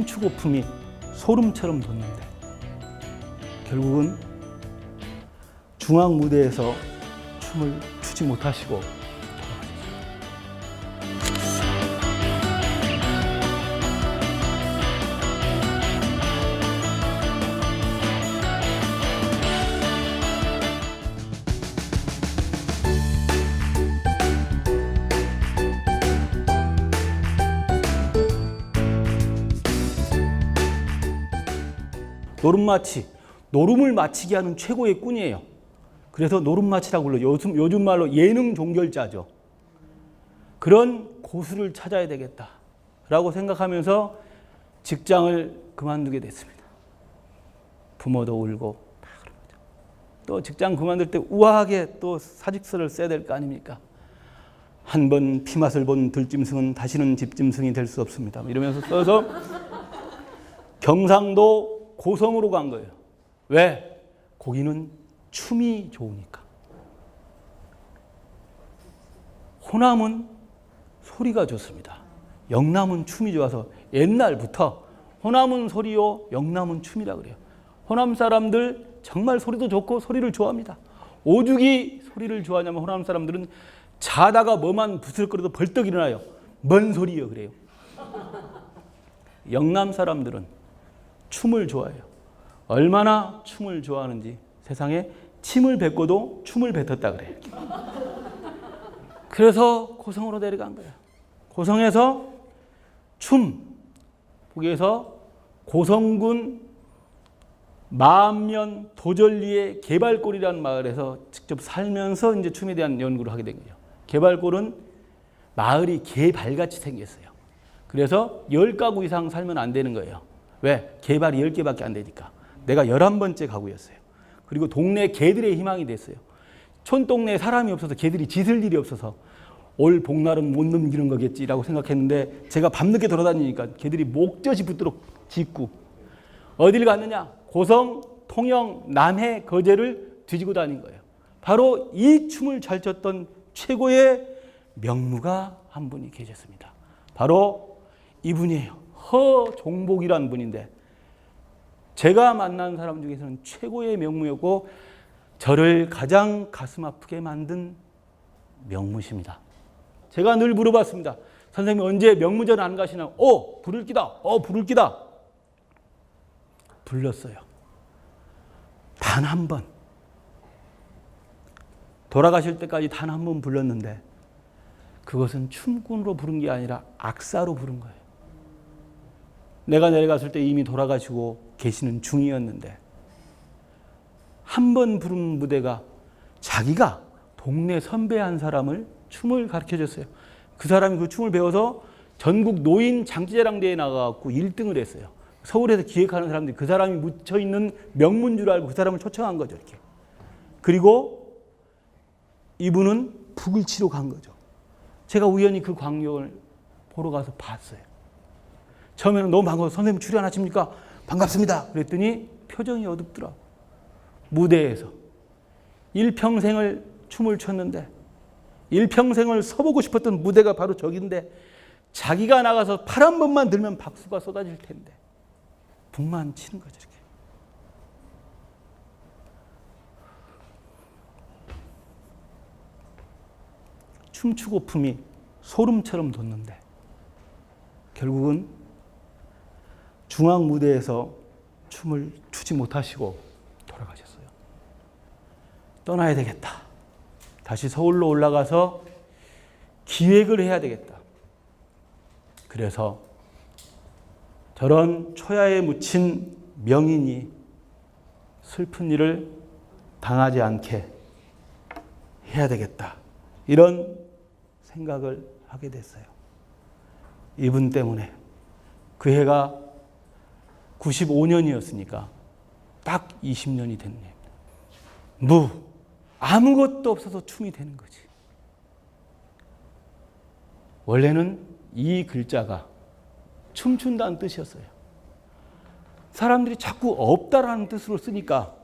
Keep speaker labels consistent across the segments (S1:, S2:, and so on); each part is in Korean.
S1: 춤추고품이 소름처럼 돋는데 결국은 중앙 무대에서 춤을 추지 못하시고 노름마치, 노름을 마치게 하는 최고의 꾼이에요. 그래서 노름마치라고 불러요. 요즘 말로 예능 종결자죠. 그런 고수를 찾아야 되겠다라고 생각하면서 직장을 그만두게 됐습니다. 부모도 울고 다 그런 거죠. 또 직장 그만둘 때 우아하게 또 사직서를 써야 될 거 아닙니까? 한 번 피맛을 본 들짐승은 다시는 집짐승이 될 수 없습니다. 이러면서 써서 경상도 고성으로 간 거예요. 왜? 거기는 춤이 좋으니까. 호남은 소리가 좋습니다. 영남은 춤이 좋아서 옛날부터 호남은 소리요, 영남은 춤이라 그래요. 호남 사람들 정말 소리도 좋고 소리를 좋아합니다. 오죽이 소리를 좋아하냐면 호남 사람들은 자다가 뭐만 부스럭거려도 벌떡 일어나요. 뭔 소리요 그래요. 영남 사람들은 춤을 좋아해요. 얼마나 춤을 좋아하는지 세상에 침을 뱉고도 춤을 뱉었다 그래요. 그래서 고성으로 내려간 거예요. 고성에서 거기에서 고성군 마암면 도절리의 개발골이라는 마을에서 직접 살면서 이제 춤에 대한 연구를 하게 된 거예요. 개발골은 마을이 개발같이 생겼어요. 그래서 10가구 이상 살면 안 되는 거예요. 왜? 개발이 10개밖에 안 되니까. 내가 11번째 가구였어요. 그리고 동네 개들의 희망이 됐어요. 촌동네에 사람이 없어서 개들이 짖을 일이 없어서 올 복날은 못 넘기는 거겠지라고 생각했는데 제가 밤늦게 돌아다니니까 개들이 목젖이 붙도록 짖고 어딜 갔느냐? 고성, 통영, 남해, 거제를 뒤지고 다닌 거예요. 바로 이 춤을 잘 췄던 최고의 명무가 한 분이 계셨습니다. 바로 이분이에요. 허종복이라는 분인데 제가 만난 사람 중에서는 최고의 명무였고 저를 가장 가슴 아프게 만든 명무십니다. 제가 늘 물어봤습니다. 선생님 언제 명무전 안 가시나? 부를 끼다. 부를 끼다. 불렀어요. 단 한 번. 돌아가실 때까지 단 한 번 불렀는데 그것은 춤꾼으로 부른 게 아니라 악사로 부른 거예요. 내가 내려갔을 때 이미 돌아가시고 계시는 중이었는데 한 번 부른 무대가 자기가 동네 선배 한 사람을 춤을 가르쳐줬어요. 그 사람이 그 춤을 배워서 전국 노인 장기자랑대회에 나가갖고 1등을 했어요. 서울에서 기획하는 사람들이 그 사람이 묻혀있는 명문 줄 알고 그 사람을 초청한 거죠. 이렇게. 그리고 이분은 북을 치러 간 거죠. 제가 우연히 그 광경을 보러 가서 봤어요. 처음에는 너무 반가워서 선생님 출연하십니까? 반갑습니다. 그랬더니 표정이 어둡더라. 무대에서 일평생을 춤을 췄는데 일평생을 서보고 싶었던 무대가 바로 저긴데 자기가 나가서 팔 한 번만 들면 박수가 쏟아질 텐데 북만 치는 거죠. 이렇게. 춤추고품이 소름처럼 돋는데 결국은 중앙 무대에서 춤을 추지 못하시고 돌아가셨어요. 떠나야 되겠다. 다시 서울로 올라가서 기획을 해야 되겠다. 그래서 저런 초야에 묻힌 명인이 슬픈 일을 당하지 않게 해야 되겠다. 이런 생각을 하게 됐어요. 이분 때문에 그 해가 95년이었으니까 딱 20년이 됐네요. 아무것도 없어서 춤이 되는 거지. 원래는 이 글자가 춤춘다는 뜻이었어요. 사람들이 자꾸 없다라는 뜻으로 쓰니까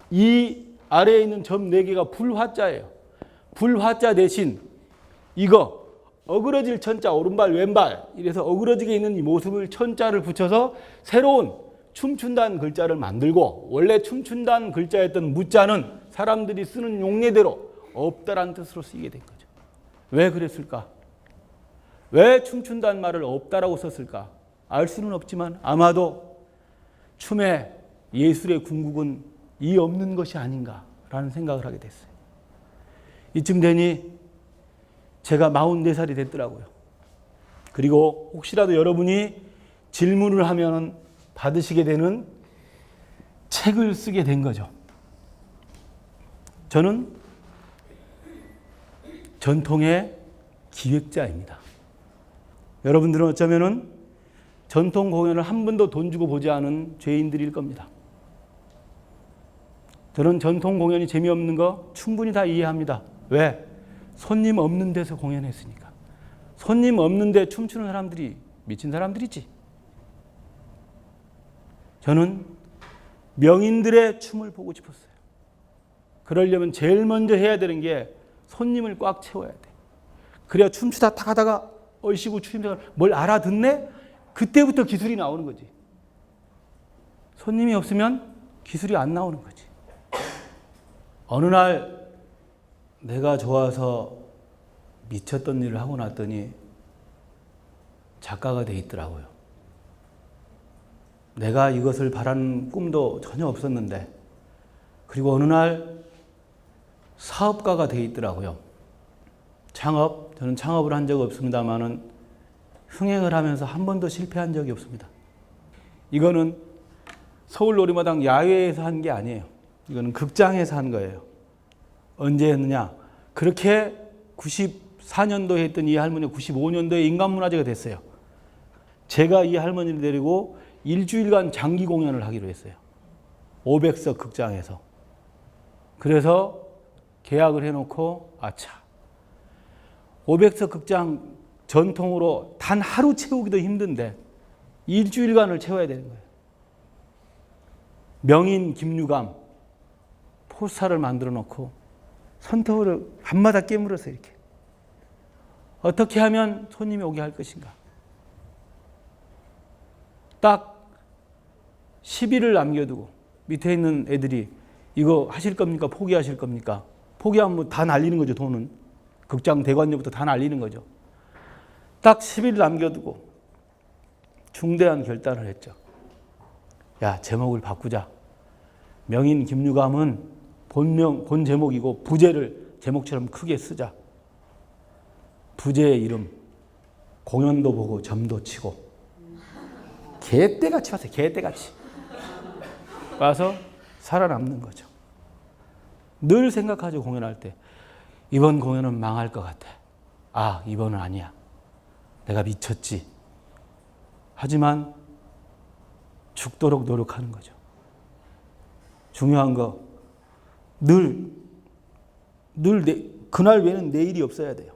S1: 이 아래에 있는 점 4개가 불화자예요. 불화자 대신 이거 어그러질 천자, 오른발 왼발 이래서 어그러지게 있는 이 모습을 천자를 붙여서 새로운 춤춘다는 글자를 만들고, 원래 춤춘다는 글자였던 무자는 사람들이 쓰는 용례대로 없다라는 뜻으로 쓰이게 된 거죠. 왜 그랬을까? 왜 춤춘다는 말을 없다라고 썼을까? 알 수는 없지만 아마도 춤의 예술의 궁극은 이 없는 것이 아닌가라는 생각을 하게 됐어요. 이쯤 되니 제가 44살이 됐더라고요. 그리고 혹시라도 여러분이 질문을 하면 받으시게 되는 책을 쓰게 된 거죠. 저는 전통의 기획자입니다. 여러분들은 어쩌면은 전통 공연을 한 번도 돈 주고 보지 않은 죄인들일 겁니다. 저는 전통 공연이 재미없는 거 충분히 다 이해합니다. 왜? 손님 없는 데서 공연했으니까. 손님 없는 데 춤추는 사람들이 미친 사람들이지. 저는 명인들의 춤을 보고 싶었어요. 그러려면 제일 먼저 해야 되는 게 손님을 꽉 채워야 돼. 그래야 춤추다 딱 하다가 얼씨구 추임새가 뭘 알아듣네? 그때부터 기술이 나오는 거지. 손님이 없으면 기술이 안 나오는 거지. 어느 날 내가 좋아서 미쳤던 일을 하고 났더니 작가가 돼 있더라고요. 내가 이것을 바라는 꿈도 전혀 없었는데, 그리고 어느 날 사업가가 돼 있더라고요. 저는 창업을 한 적 없습니다만은 흥행을 하면서 한 번도 실패한 적이 없습니다. 이거는 서울 놀이마당 야외에서 한 게 아니에요. 이거는 극장에서 한 거예요. 언제 했느냐? 그렇게 94년도에 했던 이 할머니가 95년도에 인간문화재가 됐어요. 제가 이 할머니를 데리고 일주일간 장기 공연을 하기로 했어요. 500석 극장에서. 그래서 계약을 해놓고 아차. 500석 극장 전통으로 단 하루 채우기도 힘든데 일주일간을 채워야 되는 거예요. 명인 김유감 포스터를 만들어 놓고 손톱으로 밤마다 깨물어서 이렇게 어떻게 하면 손님이 오게 할 것인가. 딱 10일을 남겨두고 밑에 있는 애들이 이거 하실 겁니까? 포기하실 겁니까? 포기하면 뭐 다 날리는 거죠. 돈은. 극장 대관료부터 다 날리는 거죠. 딱 10일 남겨두고 중대한 결단을 했죠. 야, 제목을 바꾸자. 명인 김유감은 본 제목이고 부제를 제목처럼 크게 쓰자. 부제의 이름 공연도 보고 점도 치고 개떼같이 왔어요. 개떼같이 와서 살아남는 거죠. 늘 생각하죠. 공연할 때 이번 공연은 망할 것 같아. 아, 이번은 아니야. 내가 미쳤지. 하지만 죽도록 노력하는 거죠. 중요한 거 늘 그날 외에는 내일이 없어야 돼요.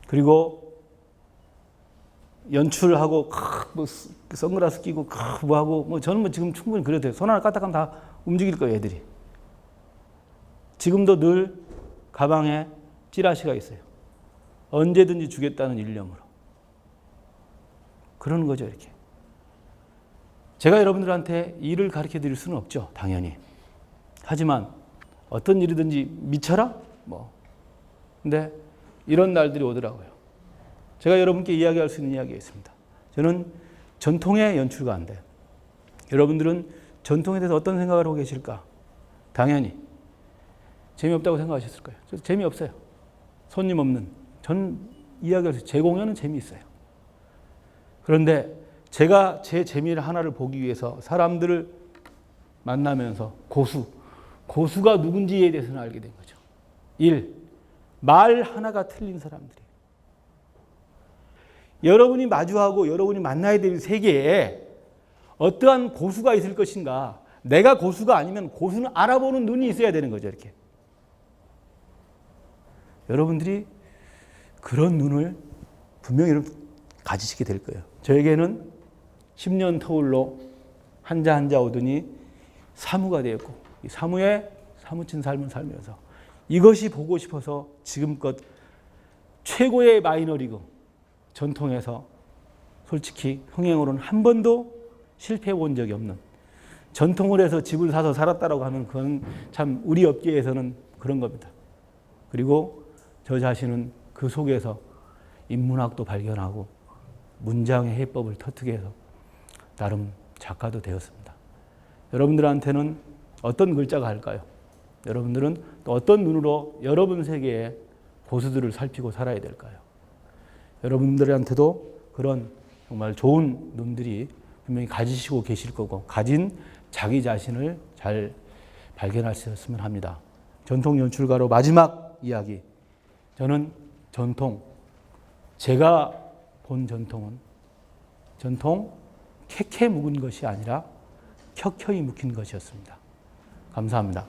S1: 그리고 연출하고 뭐 선글라스 끼고 뭐 하고 뭐 저는 뭐 지금 충분히 그래도 돼요. 손 하나 까딱하면 다 움직일 거예요, 애들이. 지금도 늘 가방에 찌라시가 있어요. 언제든지 주겠다는 일념으로. 그러는 거죠, 이렇게. 제가 여러분들한테 일을 가르쳐 드릴 수는 없죠, 당연히. 하지만 어떤 일이든지 미쳐라? 뭐. 근데 이런 날들이 오더라고요. 제가 여러분께 이야기할 수 있는 이야기가 있습니다. 저는 전통의 연출가인데 여러분들은 전통에 대해서 어떤 생각을 하고 계실까? 당연히 재미없다고 생각하셨을 거예요. 재미없어요. 손님 없는. 전 이야기할 수 있어요. 제 공연은 재미있어요. 그런데 제가 제 재미를 하나를 보기 위해서 사람들을 만나면서 고수가 누군지에 대해서는 알게 된 거죠. 1. 말 하나가 틀린 사람들이에요. 여러분이 마주하고 여러분이 만나야 될 세계에 어떠한 고수가 있을 것인가. 내가 고수가 아니면 고수는 알아보는 눈이 있어야 되는 거죠. 이렇게. 여러분들이 그런 눈을 분명히 가지시게 될 거예요. 저에게는 10년 터울로 한자 한자 오더니 사무가 되었고 이 사무에 사무친 삶을 살면서 이것이 보고 싶어서 지금껏 최고의 마이너리그 전통에서 솔직히 흥행으로는 한 번도 실패해 본 적이 없는, 전통을 해서 집을 사서 살았다라고 하면 그건 참 우리 업계에서는 그런 겁니다. 그리고 저 자신은 그 속에서 인문학도 발견하고 문장의 해법을 터득해 해서 나름 작가도 되었습니다. 여러분들한테는 어떤 글자가 할까요? 여러분들은 또 어떤 눈으로 여러분 세계의 고수들을 살피고 살아야 될까요? 여러분들한테도 그런 정말 좋은 눈들이 분명히 가지시고 계실 거고, 가진 자기 자신을 잘 발견하셨으면 합니다. 전통 연출가로 마지막 이야기. 저는 전통, 제가 본 전통은 전통 캐캐 묵은 것이 아니라 켜켜이 묵힌 것이었습니다. 감사합니다.